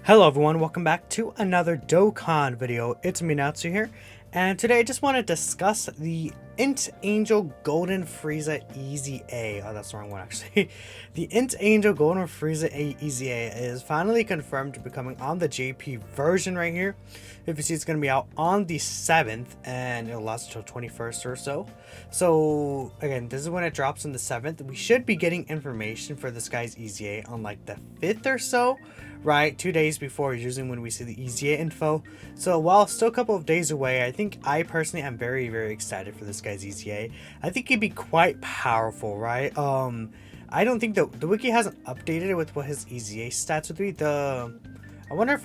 Hello everyone, welcome back to another Dokkan video. It's me Natsu here, and today I just want to discuss the Int Angel Golden Frieza Easy A. Oh, that's the wrong one actually. The Int Angel Golden Frieza Easy A is finally confirmed to be coming on the JP version right here. If you see, it's going to be out on the 7th and it'll last until 21st or so. So again, this is when it drops on the 7th. We should be getting information for this guy's Easy A on like the 5th or so. Right, 2 days before is usually when we see the Easy A info. So while still a couple of days away, I think I personally am very excited for this guy's Easy A. I think he'd be quite powerful, right? I don't think the wiki hasn't updated it with what his Easy A stats would be. I wonder if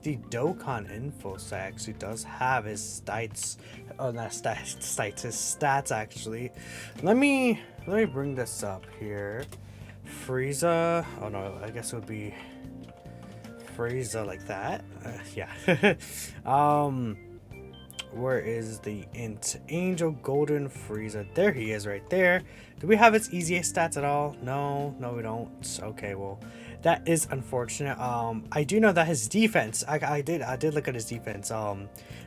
the Dokkan info site actually does have his stats. Oh, not stats, his stats actually. Let me bring this up here. Frieza. Oh no, I guess it would be Frieza like that. Yeah. Where is the Int Angel Golden Frieza? There he is right there. Do we have his Easy A stats at all? No, we don't. Okay, well, that is unfortunate. I do know that his defense, I did look at his defense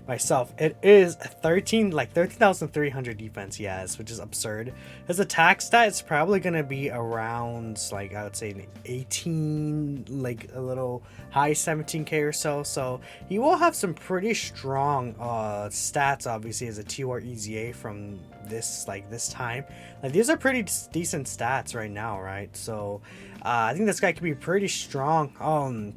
myself. It is 13,300 defense, yes, which is absurd. His attack stat is probably gonna be around, like, I would say an 18, like a little high 17k or so. So he will have some pretty strong stats, obviously, as a TOR Easy A from this time. Like, these are pretty decent stats right now, right? So I think this guy could be pretty strong.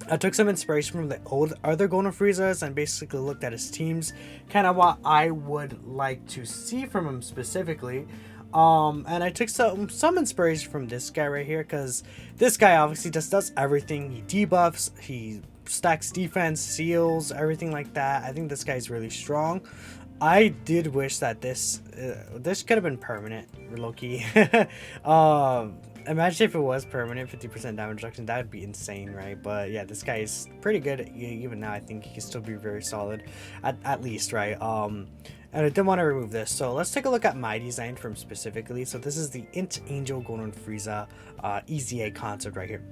I took some inspiration from the other Golden Friezas and basically looked at his teams, kind of what I would like to see from him specifically. And I took some inspiration from this guy right here, because this guy obviously just does everything. He debuffs, he stacks defense, seals, everything like that. I think this guy's really strong. I did wish that this could have been permanent, low-key. Imagine if it was permanent, 50% damage reduction. That would be insane, right? But yeah, this guy is pretty good. Even now, I think he can still be very solid, at least, right? And I didn't want to remove this, so let's take a look at my design from specifically. So this is the Int Angel Golden Frieza Easy A concept right here.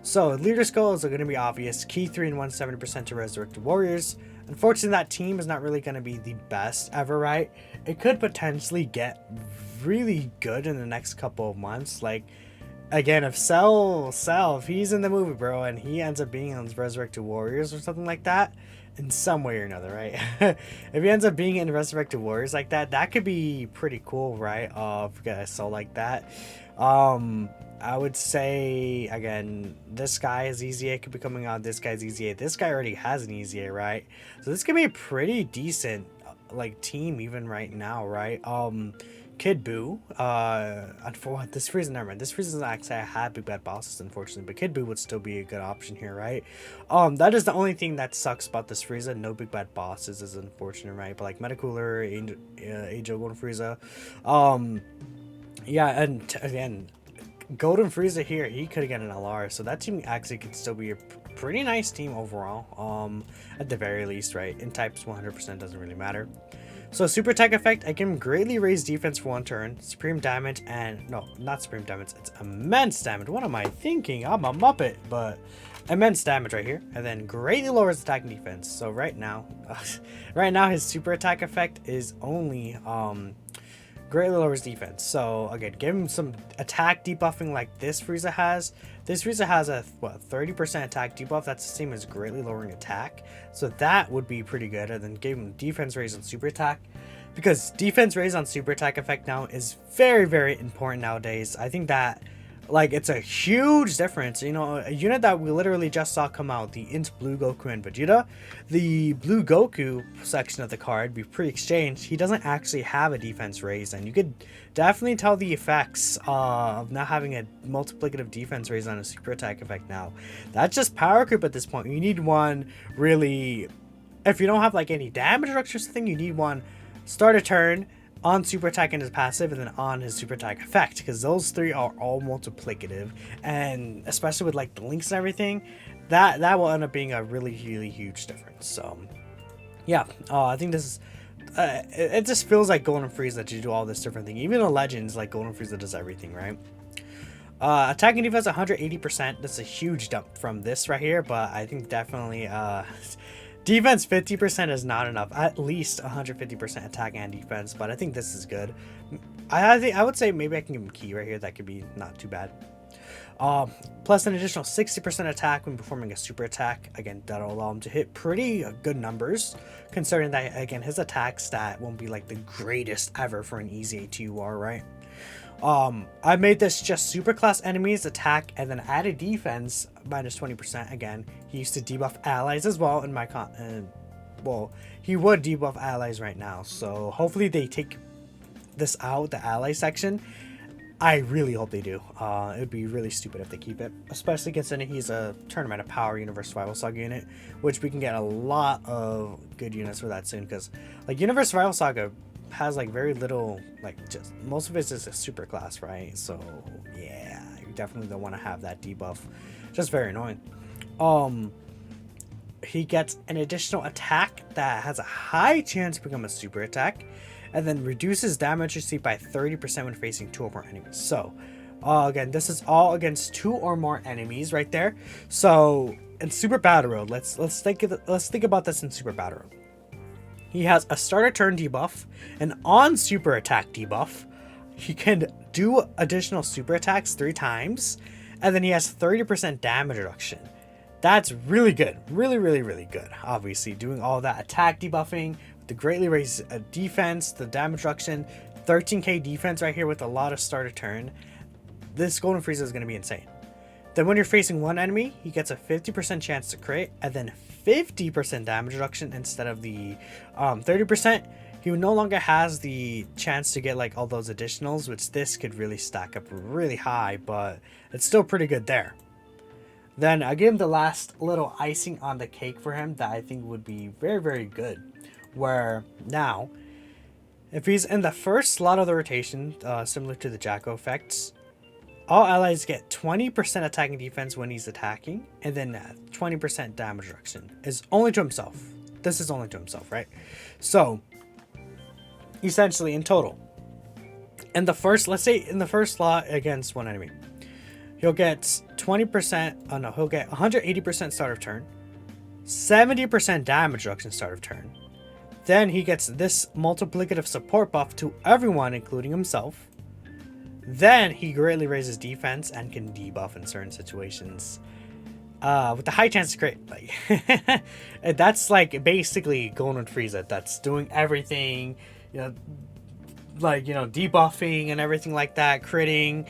So leader skills are going to be obvious. Key 3 and 170% to Resurrected Warriors. Unfortunately, that team is not really going to be the best ever, right? It could potentially get really good in the next couple of months. Like, again, if if he's in the movie, bro, and he ends up being on Resurrected Warriors or something like that, in some way or another, right? If he ends up being in Resurrected Warriors like that, that could be pretty cool, right? If we get a soul like that. I would say, again, this guy is Easy A, could be coming out. This guy's Easy A. This guy already has an Easy A, right? So this could be a pretty decent, like, team even right now, right? Kid Buu, for this Frieza, never mind. This Frieza actually, I had big bad bosses, unfortunately, but Kid Buu would still be a good option here, right? That is the only thing that sucks about this Frieza. No big bad bosses is unfortunate, right? But like Metacooler, Angel Golden Frieza, yeah, and again, Golden Frieza here, he could get an LR, so that team actually could still be a pretty nice team overall. At the very least, right? In types, 100% doesn't really matter. So super attack effect, I can greatly raise defense for 1 turn, supreme damage, and no, not supreme damage, it's immense damage. What am I thinking? I'm a Muppet, but immense damage right here, and then greatly lowers attack and defense. So right now, his super attack effect is only greatly lowers defense. So again, give him some attack debuffing like this Frieza has. This Frieza has a 30% attack debuff. That's the same as greatly lowering attack. So that would be pretty good. And then give him defense raise on super attack, because defense raise on super attack effect now is very important nowadays. I think that, like, it's a huge difference. You know, a unit that we literally just saw come out, the Int Blue Goku and Vegeta. The Blue Goku section of the card, be pre-exchanged, he doesn't actually have a defense raise, and you could definitely tell the effects of not having a multiplicative defense raise on a super attack effect now. That's just power creep at this point. You need one really, if you don't have like any damage reduction or something, you need one start a turn, on super attack and his passive, and then on his super attack effect, because those 3 are all multiplicative, and especially with like the links and everything, that will end up being a really huge difference. So yeah, I think this is it just feels like Golden Frieza that you do all this different thing. Even in Legends, like, Golden Frieza does everything, right? Attacking defense 180%. That's a huge jump from this right here, but I think definitely defense 50% is not enough. At least 150% attack and defense, but I think this is good. I would say maybe I can give him key right here. That could be not too bad. Plus an additional 60% attack when performing a super attack. Again, that'll allow him to hit pretty good numbers, considering that, again, his attack stat won't be like the greatest ever for an easy ATUR, right? I made this just super class enemies attack and then added defense minus 20%. Again, he used to debuff allies as well in my well, he would debuff allies right now, so hopefully they take this out, the ally section. I really hope they do. It would be really stupid if they keep it, especially considering he's a Tournament of Power Universe Survival Saga unit, which we can get a lot of good units for that soon, because like Universe Survival Saga has like very little, like just most of it is a super class, right? So yeah, you definitely don't want to have that debuff. Just very annoying. He gets an additional attack that has a high chance to become a super attack, and then reduces damage received by 30% when facing 2 or more enemies. So again, this is all against 2 or more enemies right there. So in Super Battle Road, let's think about this in Super Battle Road. He has a starter turn debuff, an on super attack debuff. He can do additional super attacks 3 times, and then he has 30% damage reduction. That's really good. Really, really, really good. Obviously, doing all that attack debuffing, the greatly raised defense, the damage reduction, 13k defense right here with a lot of starter turn. This Golden Frieza is going to be insane. Then when you're facing one enemy, he gets a 50% chance to crit, and then 50% damage reduction instead of the 30%. He no longer has the chance to get like all those additionals, which this could really stack up really high, but it's still pretty good there. Then I give him the last little icing on the cake for him that I think would be very, very good. Where now, if he's in the first slot of the rotation, similar to the Jacko effects, all allies get 20% attacking defense when he's attacking, and then 20% damage reduction. Is only to himself. This is only to himself, right? So, essentially, in total, in the first, let's say in the first slot against one enemy, he'll get 20%, he'll get 180% start of turn, 70% damage reduction start of turn. Then he gets this multiplicative support buff to everyone, including himself. Then he greatly raises defense and can debuff in certain situations. With the high chance to crit. Like that's like basically Golden Frieza. That's doing everything, debuffing and everything like that, critting.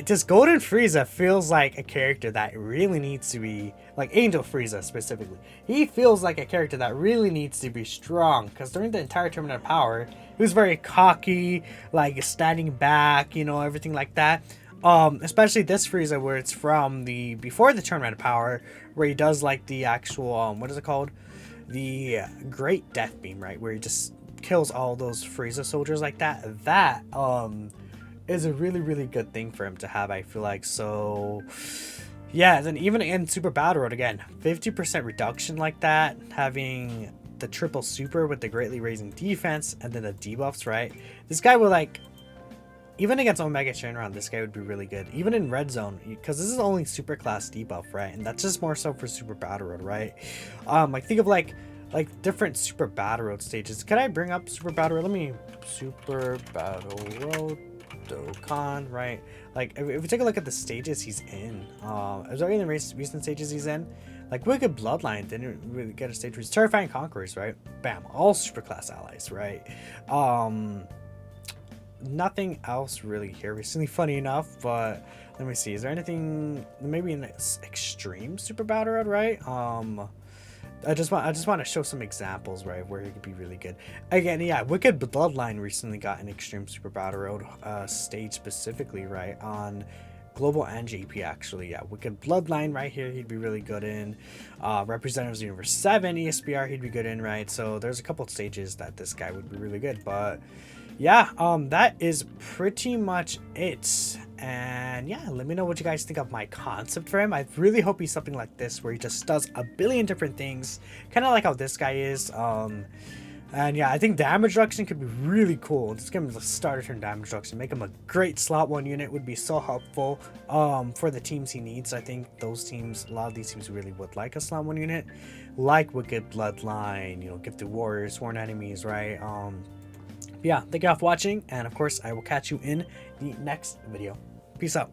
Just Golden Frieza feels like a character that really needs to be, like Angel Frieza specifically. He feels like a character that really needs to be strong, because during the entire Tournament of Power, he was very cocky, like standing back, everything like that. Especially this Frieza where it's from before the Tournament of Power, where he does like the actual, what is it called? The Great Death Beam, right? Where he just kills all those Frieza soldiers like that. That, is a really, really good thing for him to have, I feel like. So yeah, then even in Super Battle Road, again, 50% reduction like that, having the triple super with the greatly raising defense and then the debuffs, right? This guy will, like, even against Omega Shenron, this guy would be really good. Even in Red Zone, because this is only super class debuff, right? And that's just more so for Super Battle Road, right? Like, think of like different Super Battle Road stages. Can I bring up Super Battle Road? Let me Super Battle Road Dokkan, right? Like, if we take a look at the stages he's in, is there any recent stages he's in? Like, Wicked Bloodline didn't really get a stage where he's Terrifying Conquerors, right? Bam, all super class allies, right? Nothing else really here recently, funny enough, but let me see, is there anything maybe in this extreme Super Battle Road, right? I just want to show some examples, right, where he could be really good. Again, yeah, Wicked Bloodline recently got an Extreme Super Battle Road stage specifically, right, on Global and JP, actually. Yeah, Wicked Bloodline right here, he'd be really good in. Representatives Universe 7, ESBR, he'd be good in, right? So there's a couple stages that this guy would be really good, but yeah, that is pretty much it. And yeah, let me know what you guys think of my concept for him. I really hope he's something like this, where he just does a billion different things, kind of like how this guy is. And yeah, I think damage reduction could be really cool. Just give him the starter turn damage reduction, make him a great slot 1 unit, would be so helpful for the teams he needs. I think those teams, a lot of these teams really would like a slot 1 unit, like Wicked Bloodline, you know, Gifted Warriors, Sworn Enemies, right? Yeah, thank you all for watching, and of course I will catch you in the next video. Peace out.